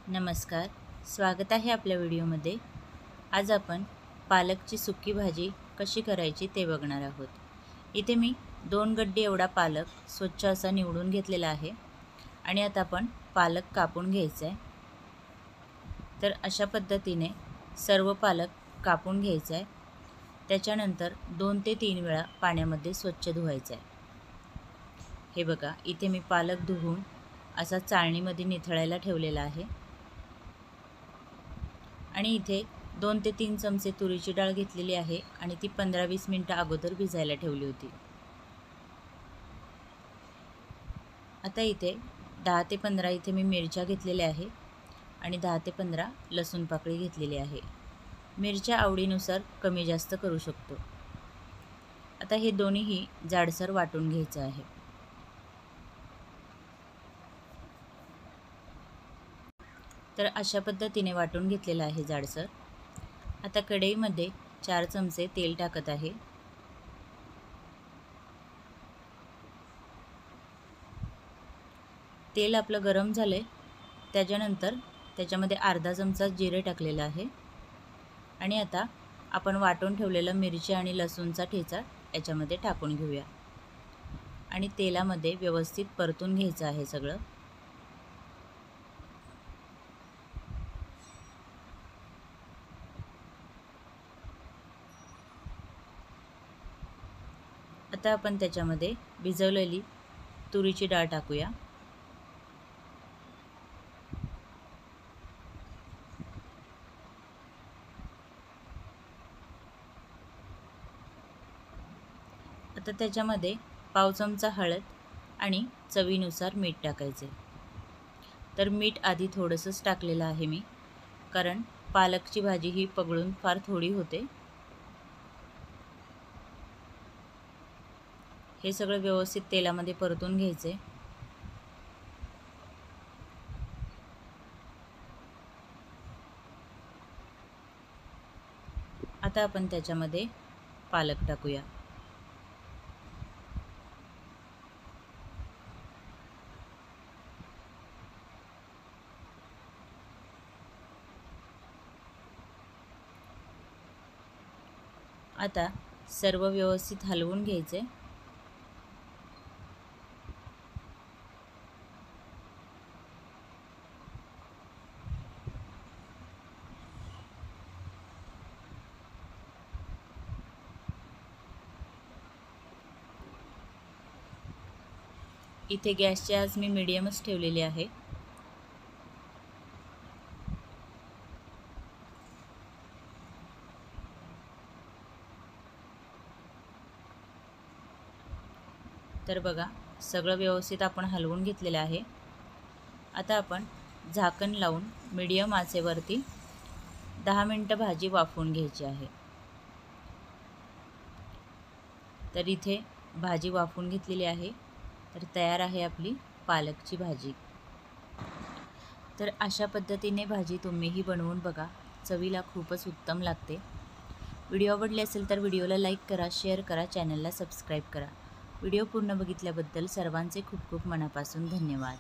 नमस्कार, स्वागत आहे आपल्या व्हिडिओमध्ये। आज आपण पालकची सुकी भाजी कशी करायची ते बघणार आहोत। इथे मी 2 गड्डी एवढा पालक स्वच्छ असा निवडून घेतलेला आहे आणि आता आपण पालक कापून घ्यायचा आहे। तर अशा पद्धतीने सर्व पालक कापून घ्यायचा आहे। त्याच्यानंतर 2 ते 3 वेळा पाण्यामध्ये स्वच्छ धुवायचा आहे। हे बघा, इथे मी पालक धुवून असा चाळणीमध्ये निथळायला ठेवलेला आहे आणि इथे 2 ते 3 चमचे तुरीची डाळ घेतलेली आहे आणि ती 15-20 मिनिटं अगोदर भिजायला ठेवली होती। आता इथे 10 ते 15 इथे मी मिरच्या घेतलेल्या आहे आणि 10 ते 15 लसूण पाकळी घेतलेली आहे। मिरच्या आवडीनुसार कमी जास्त करू शकतो। आता हे दोन्हीही जाडसर वाटून घ्यायचं आहे। तर अशा पद्धतीने वाटून घेतलेलं आहे जाडसर। आता कढईमध्ये 4 चमचे तेल टाकत आहे। तेल आपलं गरम झाले त्याच्यानंतर त्याच्यामध्ये अर्धा चमचा जिरे टाकलेला आहे आणि आता आपण वाटून ठेवलेला मिरची आणि लसूणचा ठेचा याच्यामध्ये टाकून घेऊया आणि तेलामध्ये व्यवस्थित परतून घ्यायचं आहे सगळं। आता आपण त्याच्यामध्ये भिजवलेली तुरीची डाळ टाकूया। आता त्याच्यामध्ये पाव चमचा हळद आणि चवीनुसार मीठ टाकायचे। तर मीठ आधी थोडंसंच टाकलेलं आहे मी, कारण पालकची भाजी ही पगळून फार थोडी होते। हे सगळं व्यवस्थित तेलामध्ये परतून घ्यायचे। आता आपण त्याच्यामध्ये पालक टाकूया। आता सर्व व्यवस्थित हलवून घ्यायचे। इथे गॅसची आज मी मीडियमच ठेवलेली आहे। तर बघा, सगळं व्यवस्थित आपण हलवून घेतलेलं आहे। आता आपण झाकण लावून मीडियम आचेवरती 10 मिनिटं भाजी वाफवून घ्यायची आहे। तर इथे भाजी वाफवून घेतलेली आहे। तर तयार आहे आपली पालकची भाजी। तर अशा पद्धतीने भाजी तुम्हीही बनवून बघा, चवीला खूपच उत्तम लागते। व्हिडिओ आवडले असेल तर व्हिडिओला लाईक करा, शेअर करा, चॅनलला सबस्क्राईब करा। व्हिडिओ पूर्ण बघितल्याबद्दल सर्वांचे खूप खूप मनापासून धन्यवाद।